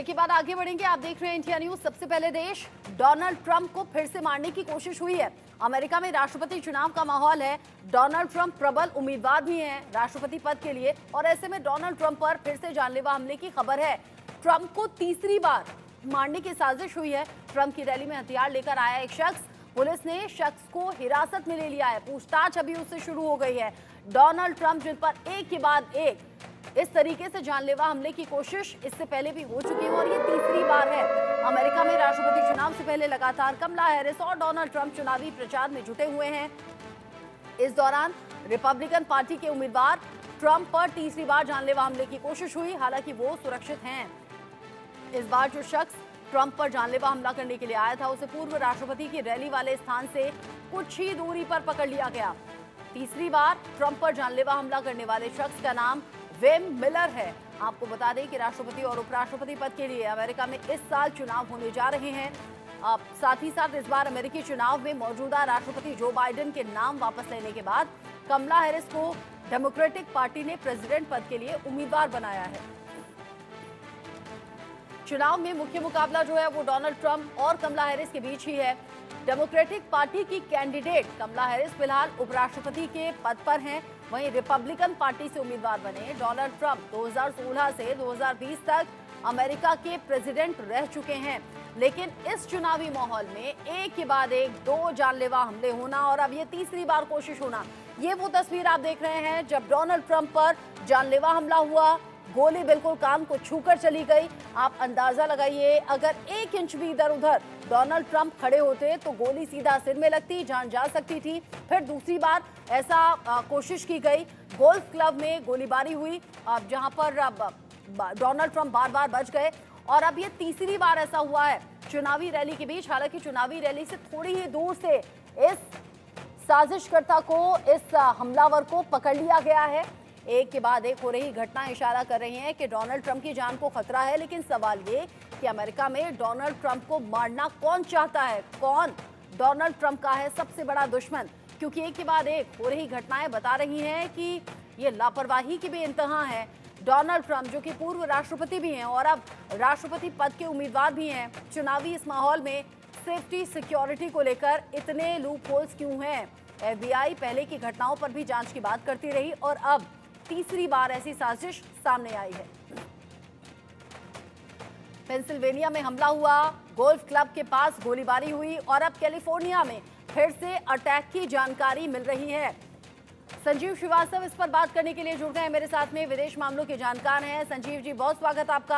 Break के बाद आगे बढ़ेंगे। आप देख रहे हैं इंडिया न्यूज। सबसे पहले देश, डोनाल्ड ट्रंप को फिर से मारने की कोशिश हुई है। अमेरिका में राष्ट्रपति चुनाव का माहौल है। डोनाल्ड ट्रंप प्रबल उम्मीदवार भी हैं राष्ट्रपति पद के लिए, और ऐसे में डोनाल्ड ट्रंप पर फिर से जानलेवा हमले की खबर है। ट्रंप को तीसरी बार मारने की साजिश हुई है। ट्रंप की रैली में हथियार लेकर आया एक शख्स, पुलिस ने शख्स को हिरासत में ले लिया है। पूछताछ अभी उससे शुरू हो गई है। डोनाल्ड ट्रंप जिन पर एक के बाद एक इस तरीके से जानलेवा हमले की कोशिश इससे पहले भी हो चुकी है और ये तीसरी बार है। अमेरिका में राष्ट्रपति चुनाव से पहले लगातार कमला हैरिस और डोनाल्ड ट्रंप चुनावी प्रचार में जुटे हुए हैं। इस दौरान रिपब्लिकन पार्टी के उम्मीदवार ट्रंप पर तीसरी बार जानलेवा हमले की कोशिश हुई, हालांकि वो सुरक्षित हैं। इस बार जो शख्स ट्रंप पर जानलेवा हमला करने के लिए आया था, उसे पूर्व राष्ट्रपति की रैली वाले स्थान से कुछ ही दूरी पर पकड़ लिया गया। तीसरी बार ट्रंप पर जानलेवा हमला करने वाले शख्स का नाम वेम मिलर है। आपको बता दें कि राष्ट्रपति और उपराष्ट्रपति पद के लिए अमेरिका में इस साल चुनाव होने जा रहे हैं। साथ ही साथ इस बार अमेरिकी चुनाव में मौजूदा राष्ट्रपति जो बाइडेन के नाम वापस लेने के बाद कमला हैरिस को डेमोक्रेटिक पार्टी ने प्रेसिडेंट पद के लिए उम्मीदवार बनाया है। चुनाव में मुख्य मुकाबला जो है वो डोनाल्ड ट्रंप और कमला हैरिस के बीच ही है। डेमोक्रेटिक पार्टी की कैंडिडेट कमला हैरिस फिलहाल उपराष्ट्रपति के पद पर हैं, वहीं रिपब्लिकन पार्टी से उम्मीदवार बने डोनाल्ड ट्रंप 2016 से 2020 तक अमेरिका के प्रेसिडेंट रह चुके हैं। लेकिन इस चुनावी माहौल में एक के बाद एक दो जानलेवा हमले होना और अब ये तीसरी बार कोशिश होना, ये वो तस्वीर आप देख रहे हैं जब डोनाल्ड ट्रंप पर जानलेवा हमला हुआ। गोली बिल्कुल कान को छूकर चली गई। आप अंदाजा लगाइए, अगर 1 इंच भी इधर उधर डोनाल्ड ट्रंप खड़े होते तो गोली सीधा सिर में लगती, जान जा सकती थी। फिर दूसरी बार ऐसा कोशिश की गई। गोल्फ क्लब में गोलीबारी हुई, जहां पर डोनाल्ड ट्रंप बार बार बच गए, और अब ये तीसरी बार ऐसा हुआ है चुनावी रैली के बीच। हालांकि चुनावी रैली से थोड़ी ही दूर से इस साजिशकर्ता को, इस हमलावर को पकड़ लिया गया है। एक के बाद एक हो रही घटनाएं इशारा कर रही हैं कि डोनाल्ड ट्रंप की जान को खतरा है। लेकिन सवाल ये कि अमेरिका में डोनाल्ड ट्रंप को मारना कौन चाहता है, कौन डोनाल्ड ट्रंप का है सबसे बड़ा दुश्मन? क्योंकि एक के बाद एक हो रही घटनाएं बता रही हैं कि ये लापरवाही की बेइंतहा है। डोनाल्ड ट्रंप जो कि पूर्व राष्ट्रपति भी हैं और अब राष्ट्रपति पद के उम्मीदवार भी हैं, चुनावी इस माहौल में सेफ्टी सिक्योरिटी को लेकर इतने लूप होल्स क्यों हैं? FBI पहले की घटनाओं पर भी जांच की बात करती रही और अब तीसरी बार ऐसी साजिश सामने आई है। पेंसिल्वेनिया में हमला हुआ, गोल्फ क्लब के पास गोलीबारी हुई और अब कैलिफोर्निया में फिर से अटैक की जानकारी मिल रही है। संजीव श्रीवास्तव इस पर बात करने के लिए जुड़ गए हैं मेरे साथ में, विदेश मामलों के जानकार हैं। संजीव जी, बहुत स्वागत आपका।